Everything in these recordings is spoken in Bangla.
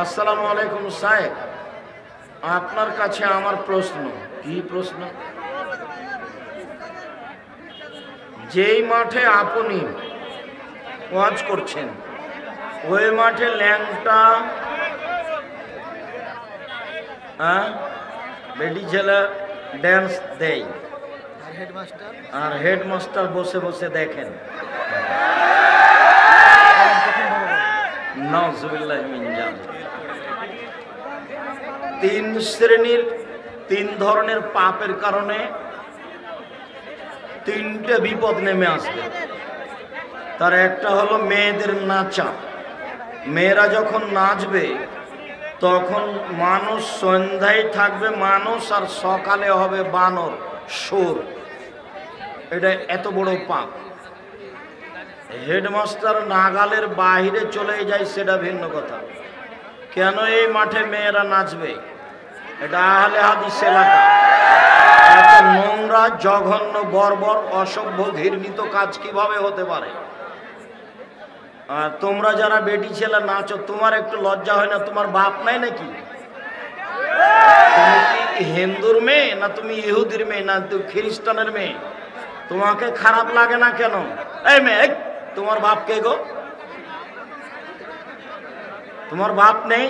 আসসালামু আলাইকুম সাহেব, আপনার কাছে আমার প্রশ্ন। কি প্রশ্ন? যেই মাঠে আপনি ওয়াজ করছেন ওই মাঠে ল্যাংটা বেটি ছেলে ড্যান্স দেয় আর হেডমাস্টার বসে বসে দেখেন। নাউজুবিল্লাহ মিন যালিক। তিন ধরনের পাপের কারণে তিনটে বিপদ নেমে আসবে। তার একটা হলো মেয়েদের নাচা। মেয়েরা যখন নাচবে তখন মানুষ সন্ধ্যায় থাকবে মানুষ আর সকালে হবে বানর সুর। এটা এত বড় পাপ। হেডমাস্টার নাগালের বাহিরে চলে যায় সেটা ভিন্ন কথা। কেন এই মাঠে মেয়েরা নাচবে? এটা আহলে হাদিস এলাকা। এত নোংরা, জঘন্য, বর্বর, অসভ্য, ঘৃণিত কাজ কিভাবে হতে পারে? আর তোমরা যারা বেটি ছেলে নাচো, তোমার একটু লজ্জা হয় না? তোমার বাপ নাই নাকি? তুমি কি হিন্দুর মেয়ে না তুমি ইহুদির মেয়ে না তুমি খ্রিস্টানের মেয়ে? তোমাকে খারাপ লাগে না কেন? এই মেয়ে, তোমার বাপ কে গো? তোমার বাপ নেই?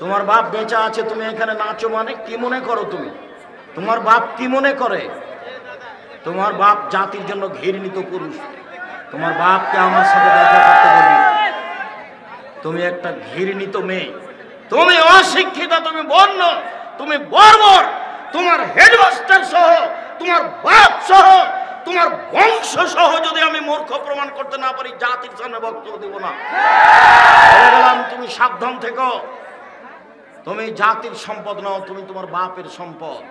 তোমার বাপ বেঁচে আছে, তুমি এখানে নাচো মানে কি মনে করো তুমি? তোমার বাপ কি মনে করে? তোমার বাপ জাতির জন্য ঘৃণিত পুরুষ। তোমার বাপকে আমার সাথে দেখা করতে বলবি। তুমি একটা ঘৃণিত মেয়ে, তুমি অশিক্ষিত, তুমি বন্য, তুমি বর্বর। তোমার হেডমাস্টার সহ, তোমার বাপ সহ, তোমার বংশ সহ যদি আমি মূর্খ প্রমাণ করতে না পারি, জাতির সামনে বক্তব্য দেব না। বলে গেলাম, তুমি সাবধান থেকো। তুমি জাতির সম্পদ নও, তুমি তোমার বাপের সম্পদ।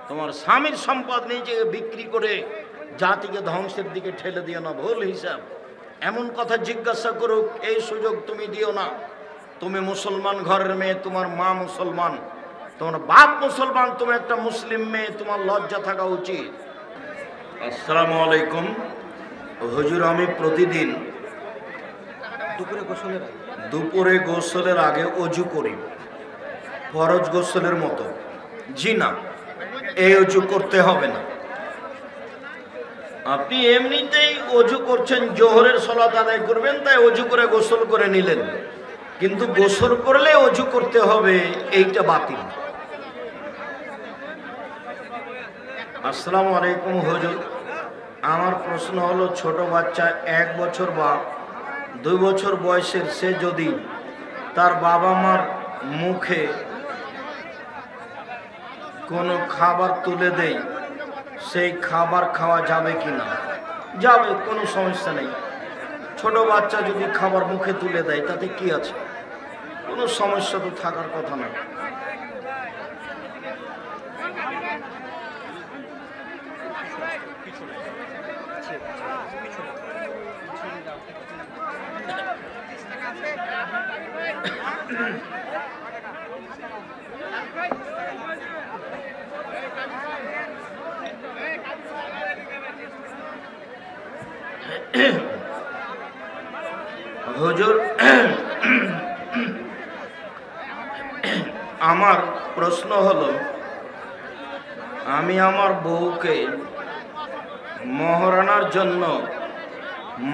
তোমার স্বামীর সম্পদ নিজে বিক্রি করে জাতিকে ধ্বংসের দিকে ঠেলে দিও না, ভুল হিসাব। এমন কথা জিজ্ঞাসা করুক এই সুযোগ তুমি দিও না। তুমি মুসলমান ঘরের মেয়ে, তোমার মা মুসলমান, তোমার বাপ মুসলমান, তুমি একটা মুসলিম মেয়ে, তোমার লজ্জা থাকা উচিত। আসসালামু আলাইকুম হুজুর, আমি প্রতিদিন দুপুরে গোসলের আগে অজু করি, ফরজ গোসলের মতো। জি না, এই অজু করতে হবে না। আপনি এমনিতেই অজু করছেন, জোহরের সালাত আদায় করবেন, তাই অজু করে গোসল করে নিলেন। কিন্তু গোসল করলে অজু করতে হবে, এইটা বাতিল। আসসালামু আলাইকুম হুজুর, আমার প্রশ্ন হলো, ছোট বাচ্চা 1 বছর বা 2 বছর বয়সের, সে যদি তার বাবা মার মুখে কোনো খাবার তুলে দেয়, সেই খাবার খাওয়া যাবে কি না? যাবে, কোনো সমস্যা নেই। ছোট বাচ্চা যদি খাবার মুখে তুলে দেয় তাতে কি আছে? কোনো সমস্যা তো থাকার কথা না। হুজুর, আমার প্রশ্ন হলো, আমি আমার বউকে মহারানার জন্য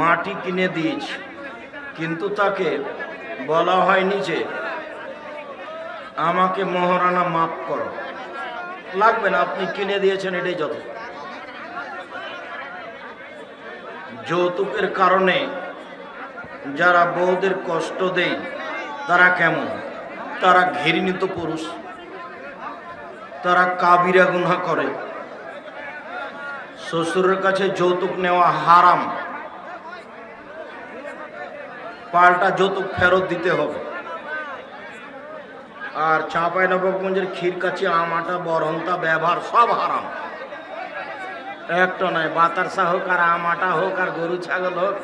মাটি কিনে দিয়েছি, কিন্তু তাকে বলা হয়নি যে আমাকে মহারানা মাফ করো। লাগবে না, আপনি কিনে দিয়েছেন, এটাই যথেষ্ট। যৌতুকের কারণে যারা বউদের কষ্ট দেয় তারা কেমন? তারা ঘৃণিত পুরুষ, তারা কাবিরা গুনাহ করে। শ্বশুরের কাছে যৌতুক নেওয়া হারাম, পাল্টা যৌতুক ফেরত দিতে হবে। আর চাঁপাইনবাবগঞ্জের ক্ষীরকাছি, আমাটা, বরহন্তা ব্যবহার সব হারাম। একটা নয়, বাতাসা হোক আর আমাটা হোক আর গরু ছাগল হোক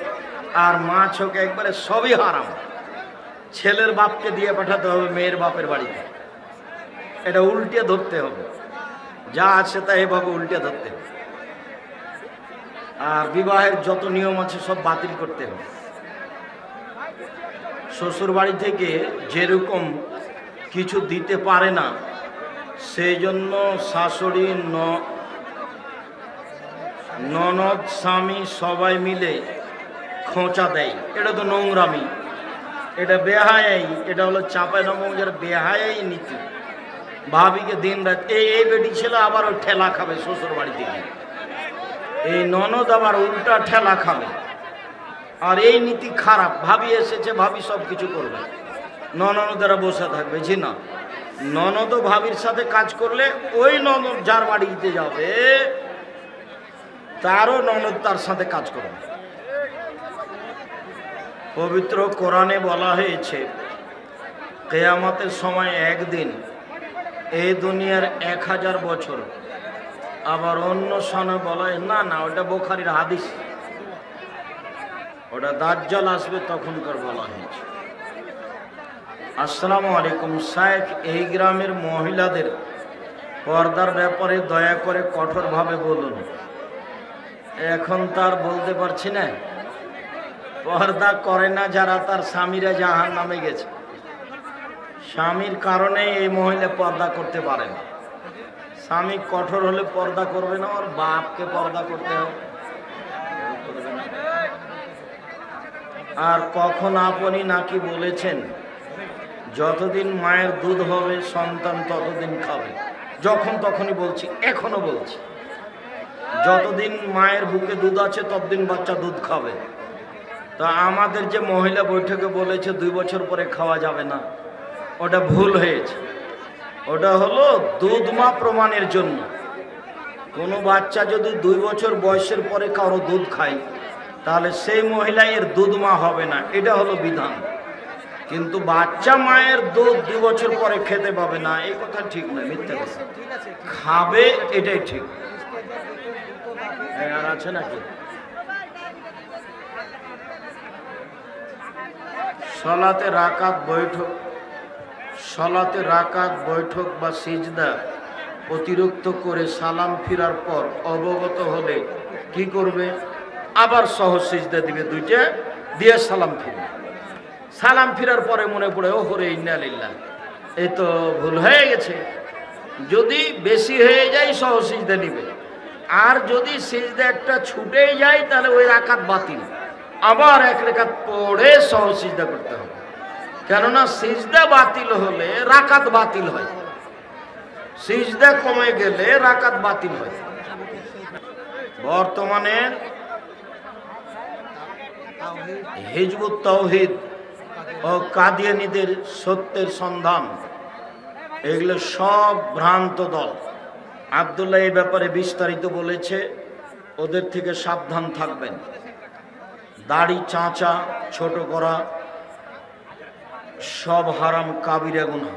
আর মাছ হোক, একবারে সবই হারাম। ছেলের বাপকে দিয়ে পাঠাতে হবে মেয়ের বাপের বাড়িতে, এটা উল্টে ধরতে হবে। যা আছে তা এভাবে উল্টে ধরতে হবে। আর বিবাহের যত নিয়ম আছে সব বাতিল করতে হবে। শ্বশুর বাড়ি থেকে যেরকম কিছু দিতে পারে না, সেই জন্য শাশুড়ি ননদ স্বামী সবাই মিলে খোঁচা দেয়। এটা তো নোংরামি, এটা বেহায়াই, এটা হলো চাঁপাইনবাবগঞ্জের বেহায়াই নীতি। ভাবিকে দিন রাত এই বেটি ছেলে আবার ওই ঠেলা খাবে শ্বশুর বাড়ি থেকে, এই ননদ আবার উল্টা ঠেলা খাবে। আর এই নীতি খারাপ। ভাবি এসেছে, ভাবি সব কিছু করবে, ননদেরা বসে থাকবে। জি না, ননদও ভাবির সাথে কাজ করলে ওই ননদ যার বাড়িতে যাবে তারও ননদ তার সাথে কাজ করবে। পবিত্র কোরআনে বলা হয়েছে কিয়ামতের সময় একদিন এই দুনিয়ার 1000 বছর। আবার অন্য সনে বলা হয় না, ওটা বুখারীর হাদিস, ওটা দাজ্জাল আসবে তখনকার বলা হয়েছে। আসসালামু আলাইকুম শাইখ, এই গ্রামের মহিলাদের পর্দার ব্যাপারে দয়া করে কঠোরভাবে বলুন। এখন তার বলতে পারছি না। পর্দা করে না যারা, তার স্বামীরা জাহান্নামে গেছে। স্বামীর কারণে এই মহিলা পর্দা করতে পারে না। স্বামী কঠোর হলে পর্দা করবে না, ওর বাপকে পর্দা করতে হবে। আর কখন আপনি নাকি বলেছেন যতদিন মায়ের দুধ হবে সন্তান ততদিন খাবে। যখন তখনই বলছি, এখনো বলছি, যতদিন মায়ের বুকে দুধ আছে ততদিন বাচ্চা দুধ খাবে। তা আমাদের যে মহিলা বৈঠকে বলেছে 2 বছর পরে খাওয়া যাবে না, ওটা ভুল হয়েছে। ওটা হলো দুধ মা প্রমাণের জন্য। কোনো বাচ্চা যদি 2 বছর বয়সের পরে কারো দুধ খায় তাহলে সেই মহিলা এর দুধ মা হবে না, এটা হলো বিধান। কিন্তু বাচ্চা মায়ের দুধ 2 বছর পরে খেতে পাবে না, এই কথা ঠিক নয়, মিথ্যা কথা। খাবে, এটাই ঠিক। আর আছে নাকি? সলাতে রাকাত বৈঠক বা সিজদা অতিরিক্ত করে সালাম ফিরার পর অবগত হলে কি করবে? আবার সহজ সিজদা দিবে, 2টা দিয়ে সালাম ফিরবে। সালাম ফিরার পরে মনে পড়ে ওহরে ইন্না লিল্লাহ, এই তো ভুল হয়ে গেছে। যদি বেশি হয়ে যায় সহজ সিজদা নিবে, আর যদি সিজদা একটা ছুটেই যায় তাহলে ওই রাকাত বাতিল, আবার 1 রাকাত পড়ে সহজ সিজদা করতে হবে। কেননা সিজদা বাতিল হলে রাকাত বাতিল হয়, সিজদা কমে গেলে রাকাত বাতিল হয়। বর্তমানে হিজবুত তাওহীদ ও কাদিয়ানীদের সত্যের সন্ধান, এগুলো সব ভ্রান্ত দল। আব্দুল্লাহ এই ব্যাপারে বিস্তারিত বলেছে, ওদের থেকে সাবধান থাকবেন। দাড়ি চাঁচা ছোট করা সব হারাম, কাবিরা গুনাহ।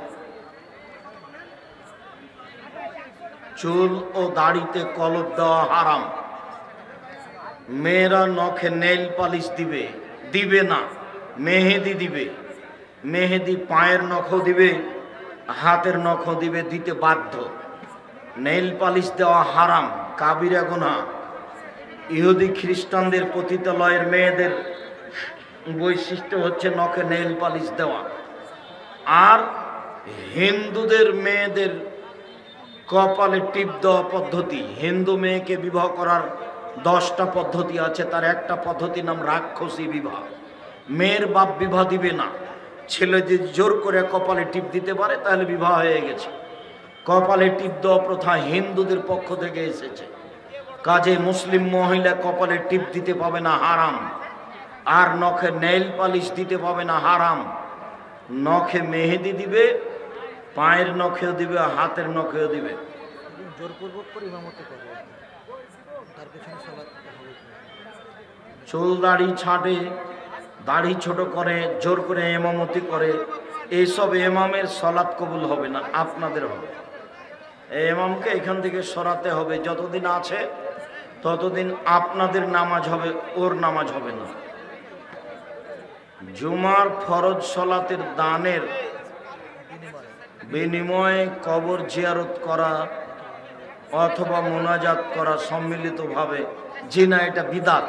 চুল ও দাড়িতে কলপ দেওয়া হারাম। মেয়েরা নখে নেইল পালিশ দিবে না, মেহেদি দিবে। মেহেদি পায়ের নখও দিবে, হাতের নখও দিবে, দিতে বাধ্য। নেইল পালিশ দেওয়া হারাম, কাবিরা গুনাহ। ইহুদি খ্রিস্টানদের পতিতালয়ের মেয়েদের বৈশিষ্ট্য হচ্ছে নখে নেইল পালিশ দেওয়া। আর হিন্দুদের মেয়েদের কপালে টিপ দেওয়া পদ্ধতি। হিন্দু মেয়েকে বিবাহ করার 10টা পদ্ধতি আছে, তার একটা পদ্ধতির নাম রাক্ষসী বিবাহ। মেয়ের বাপ বিবাহ দিবে না, ছেলে যদি জোর করে কপালে টিপ দিতে পারে তাহলে বিবাহ হয়ে গেছে। কপালে টিপ দেওয়া প্রথা হিন্দুদের পক্ষ থেকে এসেছে, কাজে মুসলিম মহিলা কপালে টিপ দিতে পাবে না, হারাম। আর নখে নেইল পালিশ দিতে পাবে না, হারাম। নখে মেহেদি দিবে, পায়ের নখেও দিবে, হাতের নখেও দিবে। চুল দাড়ি ছাঁটে, দাড়ি ছোট করে, জোর করে ইমামতি করে, এইসব ইমামের সালাত কবুল হবে না, আপনাদের হবে। এই ইমামকে এখান থেকে সরাতে হবে। যতদিন আছে ততদিন আপনাদের নামাজ হবে, ওর নামাজ হবে না। জুমার ফরজ সালাতের দানের বিনিময়ে কবর জিয়ারত করা অথবা মোনাজাত করা সম্মিলিতভাবে, জি না, এটা বিদআত।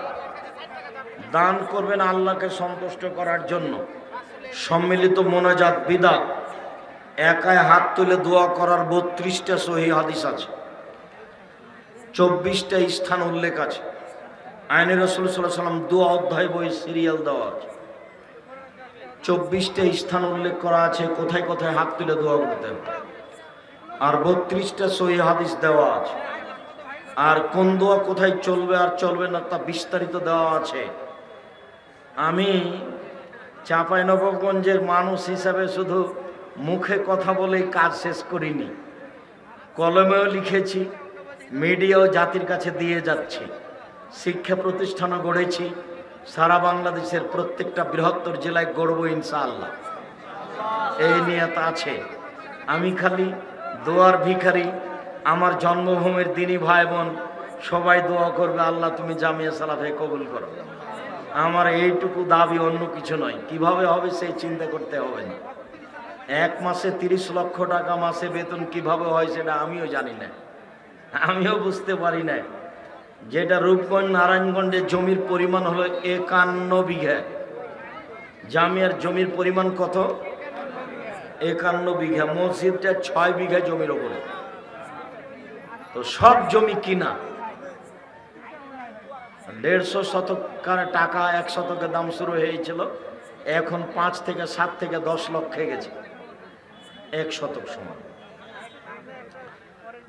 দান করবেন আল্লাহকে সন্তুষ্ট করার জন্য, সম্মিলিত মোনাজাত বিদআত, একাই হাত তুলে দোয়া করার 32টা সহিহ হাদিস আছে, 24টা স্থান উল্লেখ আছে। আইনে রাসূল সাল্লাল্লাহু আলাইহি ওয়াসাল্লাম দোয়া অধ্যায় বই সিরিয়াল দেওয়া আছে, 24টা স্থান উল্লেখ করা আছে কোথায় কোথায় হাত তুলে দোয়া করতে হবে, আর 32টা সহিহ হাদিস দেওয়া আছে। আর কোন দোয়া কোথায় চলবে আর চলবে না তা বিস্তারিত দেওয়া আছে। আমি চাঁপাইনবাবগঞ্জের মানুষ হিসাবে শুধু মুখে কথা বলেই কাজ শেষ করিনি, কলমেও লিখেছি, মিডিয়াও জাতির কাছে দিয়ে যাচ্ছি, শিক্ষা প্রতিষ্ঠানও গড়েছি, সারা বাংলাদেশের প্রত্যেকটা বৃহত্তর জেলায় গড়ব ইনশাআল্লাহ, এই নিয়ত আছে। আমি খালি দোয়ার ভিখারি। আমার জন্মভূমির দিনী ভাই বোন সবাই দোয়া করবে, আল্লাহ তুমি জামিয়া সালাফে কবুল করো। আমার এইটুকু দাবি, অন্য কিছু নয়। কিভাবে হবে সেই চিন্তা করতে হবে না। এক মাসে 30 লক্ষ টাকা মাসে বেতন কিভাবে হয় সেটা আমিও জানি না, আমিও বুঝতে পারি না। যেটা রূপগঞ্জ নারায়ণগঞ্জের জমির পরিমাণ হলো 51 বিঘা, জামিয়ার জমির পরিমাণ কত? 51 বিঘা। মসজিদটা 6 বিঘা জমির ওপরে, তো সব জমি কিনা। 150 শতকের টাকা 1 শতকের দাম শুরু হয়েছিল, এখন 5 থেকে 7 থেকে 10 লক্ষে গেছে 1 শতক সমান।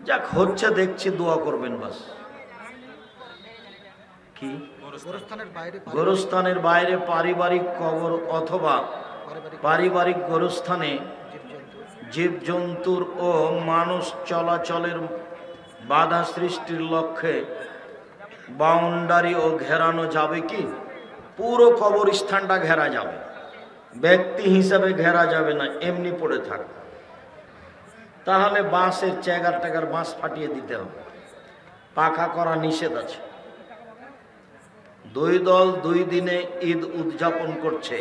যাক হচ্ছে দেখছি, দোয়া করবেন বাস। কি গোরস্থানের বাইরে পারিবারিক কবর অথবা পারিবারিক গোরস্থানে জীবজন্তুর ও মানুষ চলাচলের বাধা সৃষ্টির লক্ষ্যে বাউন্ডারি ও ঘেরানো যাবে কি? পুরো কবরস্থানটা ঘেরা যাবে, ব্যক্তি হিসাবে ঘেরা যাবে না, এমনি পড়ে থাকবে। তাহলে বাঁশের চেগার বাঁশ ফাটিয়ে দিতে হবে, পাকা করা নিষেধ আছে। 2 দল 2 দিনে ঈদ উদযাপন করছে।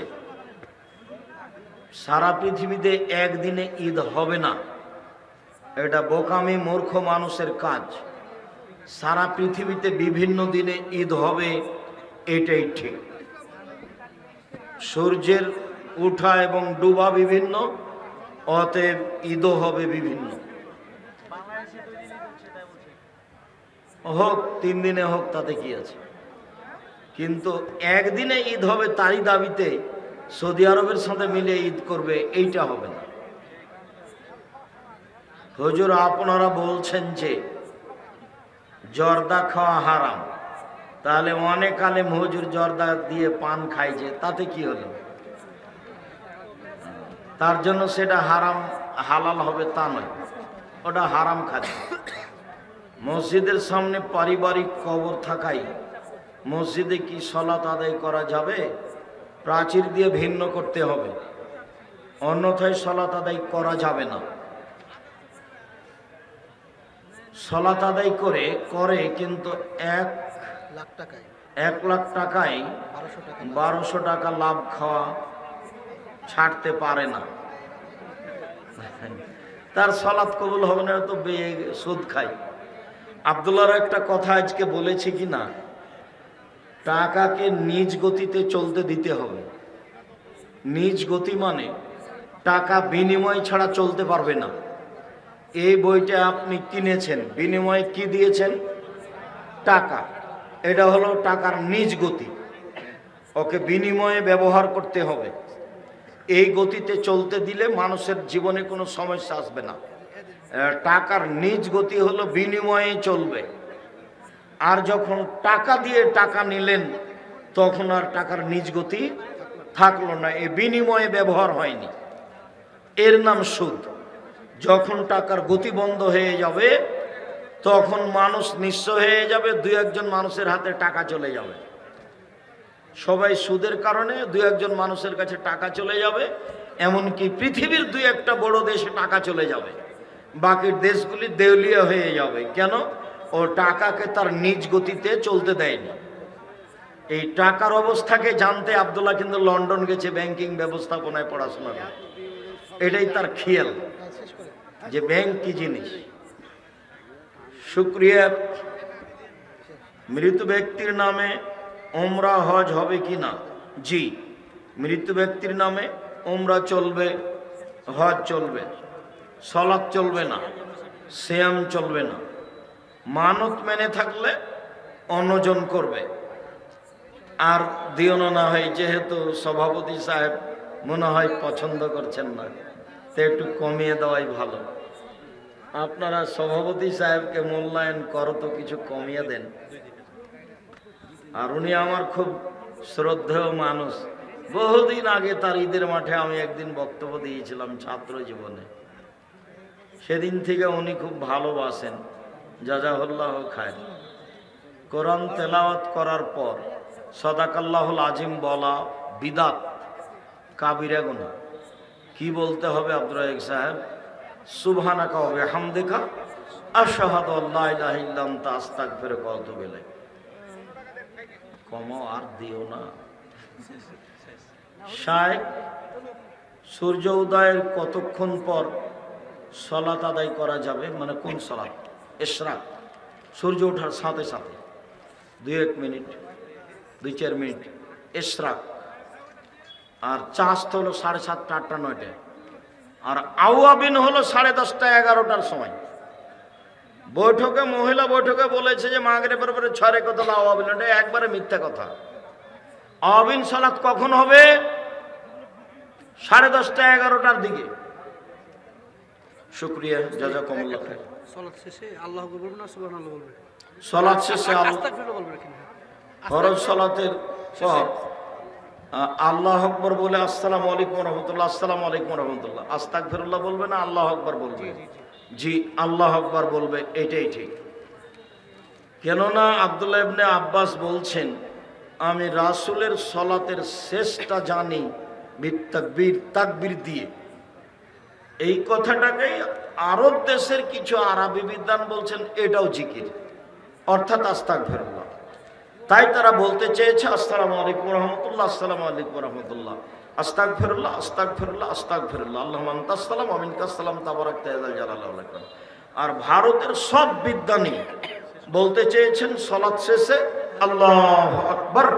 সারা পৃথিবীতে একদিনে ঈদ হবে না, এটা বোকামি মূর্খ মানুষের কাজ। সারা পৃথিবীতে বিভিন্ন দিনে ঈদ হবে, এটাই ঠিক। সূর্যের উঠা এবং ডুবা বিভিন্ন, অতএব ঈদও হবে বিভিন্ন। হোক 3 দিনে হোক, তাতে কি আছে? কিন্তু একদিনে ঈদ হবে তারই দাবিতে সৌদি আরবের সাথে মিলে ঈদ করবে, এইটা হবে না। হুজুর আপনারা বলছেন যে জর্দা খাওয়া হারাম, তাহলে অনেক আলেম হুজুর জর্দা দিয়ে পান খায়, যে তাতে কি হলো? তার জন্য সেটা হারাম হালাল হবে তা নয়, ওটা হারাম খাদ্য। মসজিদের সামনে পারিবারিক কবর থাকাই মসজিদে কি সালাত আদায় করা যাবে? প্রাচীর দিয়ে ভিন্ন করতে হবে, অন্যথায় সালাত আদায় করা যাবে না। সালাত আদায় করে কিন্তু 1 লাখ টাকায় 1200 টাকা লাভ খাওয়া ছাড়তে পারে না। তার সালাত কবুল হবে না, তো সুদ খায়। আব্দুল্লাহর একটা কথা আজকে বলেছি কি না, টাকাকে নিজ গতিতে চলতে দিতে হবে। নিজ গতি মানে টাকা বিনিময় ছাড়া চলতে পারবে না। এই বইটা আপনি কিনেছেন, বিনিময়ে কি দিয়েছেন? টাকা। এটা হলো টাকার নিজ গতি, ওকে বিনিময়ে ব্যবহার করতে হবে। এই গতিতে চলতে দিলে মানুষের জীবনে কোনো সমস্যা আসবে না। টাকার নিজ গতি হলো বিনিময়ে চলবে। আর যখন টাকা দিয়ে টাকা নিলেন, তখন আর টাকার নিজ গতি থাকলো না, এই বিনিময়ে ব্যবহার হয়নি, এর নাম সুদ। যখন টাকার গতি বন্ধ হয়ে যাবে, তখন মানুষ নিঃস্ব হয়ে যাবে, 2-1 মানুষের হাতে টাকা চলে যাবে। সবাই সুদের কারণে 2-1 মানুষের কাছে টাকা চলে যাবে, এমনকি পৃথিবীর 2-1টা বড় দেশে টাকা চলে যাবে, বাকি দেশগুলি দেউলিয়া হয়ে যাবে। কেন? ও টাকাকে তার নিজ গতিতে চলতে দেয়নি। এই টাকার অবস্থাকে জানতে আব্দুল্লাহ কিন্তু লন্ডন গেছে ব্যাংকিং ব্যবস্থাপনায় পড়াশোনা করে। এটাই তার খেয়াল যে ব্যাংক কি জিনিস। শুকরিয়া। মৃত ব্যক্তির নামে উমরা হজ হবে কি না? জি, মৃত ব্যক্তির নামে উমরা চলবে, হজ চলবে, সালাত চলবে না, সিয়াম চলবে না। মানত মেনে থাকলে অনজন করবে। আর দিও না হয়, যেহেতু সভাপতি সাহেব মনে হয় পছন্দ করছেন না, তো একটু কমিয়ে দেওয়াই ভালো। আপনারা সভাপতি সাহেবকে মূল্যায়ন করো তো, কিছু কমিয়ে দেন। আর উনি আমার খুব শ্রদ্ধেয় মানুষ। বহুদিন আগে তার ঈদের মাঠে আমি একদিন বক্তব্য দিয়েছিলাম ছাত্র জীবনে। সেদিন থেকে উনি খুব ভালোবাসেন, জাযাহুল্লাহ খায়। কোরআন তেলাওয়াত করার পর সাদাকাল্লাহুল আজিম বলা বিদাত, কাবিরা গুনাহ। কি বলতে হবে আব্দুর রাজ্জাক সাহেব? সুবহানাকা ওয়া বিহামদিকা আশহাদু আল্লা ইলাহা ইল্লা আনতা আস্তাগফিরুকা ওয়া আতুবু ইলাইক। কমো আর দিও না। শায়েখ, সূর্য উদয়ের কতক্ষণ পর সালাত আদায় করা যাবে? মানে কোন সালাত? ইশরাক, সূর্য ওঠার সাথে সাথে 2-1 মিনিট, 2-4 মিনিট ইশরাক। আর চাস্ত হলো 7:30, 8টা, 9টায়। আর আওয়াবিন হলো 10:30, 11টার সময়। বৈঠকে, মহিলা বৈঠকে বলেছে যে মাগরিবের পরে 6 রেখাত আওয়াবিন, এটা একবারে মিথ্যা কথা। আওয়াবিন সালাত কখন হবে? 10:30, 11টার দিকে। শুকরিয়া, জাযাকুমুল্লাহ খাইর। সালাত শেষে আল্লাহু আকবার বলবেন না সুবহানাল্লাহ বলবেন? সালাত শেষে আস্তাগফিরুল্লাহ বলবেন কিনা? ফরজ সালাতের পর আল্লাহু আকবার বলে আসসালামু আলাইকুম ওয়া রাহমাতুল্লাহ, আসসালামু আলাইকুম ওয়া রাহমাতুল্লাহ, আস্তাগফিরুল্লাহ বলবে না আল্লাহু আকবার বলবে? জি, আল্লাহু আকবার বলবে, এটাই ঠিক। কেননা আব্দুল্লাহ ইবনে আব্বাস বলছেন, আমি রাসূলের সালাতের শেষটা জানি তাকবীর দিয়ে। এই কথাটাকেই আরব দেশের কিছু আরবি বিদ্বান বলছেন এটাও জিকির, অর্থাৎ আস্তাগফিরুল্লাহ। তাই তারা বলতে চেয়েছে আসসালামু আলাইকুম ওয়া রাহমাতুল্লাহ, আসসালামু আলাইকুম ওয়া রাহমাতুল্লাহ, আস্তাগফিরুল্লাহ, আস্তাগফিরুল্লাহ, আস্তাগফিরুল্লাহ, আল্লাহুম্মা আনতাস সালাম ওয়া মিনকাস সালাম তাবারাকতা ইয়া যাল জালালি ওয়াল ইকরাম। আর ভারতের সব বিদ্বানী বলতে চেয়েছেন সালাত শেষে আল্লাহু আকবার,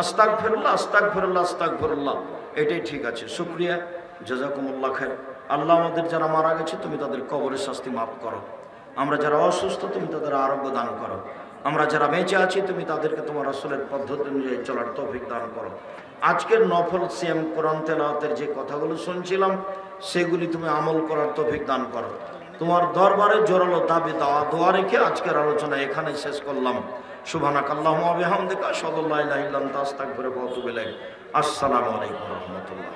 আস্তাগফিরুল্লাহ, আস্তাগফিরুল্লাহ, আস্তাগফিরুল্লাহ, এটাই ঠিক আছে। শুকরিয়া, জাযাকুমুল্লাহ খাইর। আল্লাহ আমাদের যারা মারা গেছে তুমি তাদের কবরের শাস্তি মাফ করো। আমরা যারা অসুস্থ তুমি তাদের আরোগ্য দান করো। আমরা যারা বেঁচে আছি তুমি তাদেরকে তোমার রাসূলের পদ্ধতি অনুযায়ী চলার তৌফিক দান করো। আজকের নফল সিয়াম, কোরআন তেলাওয়াতের যে কথাগুলো শুনছিলাম সেগুলি তুমি আমল করার তৌফিক দান করো। তোমার দরবারে জোরালো দাবি দোয়া রেখে আজকের আলোচনা এখানে শেষ করলাম। সুবহানাকাল্লাহুম্মা ওয়া বিহামদিকা আশহাদু আল্লা ইলাহা ইল্লা আনতা আস্তাগফিরুকা ওয়া আতুবু ইলাইক। আসসালামু আলাইকুম ওয়া রাহমাতুল্লাহ।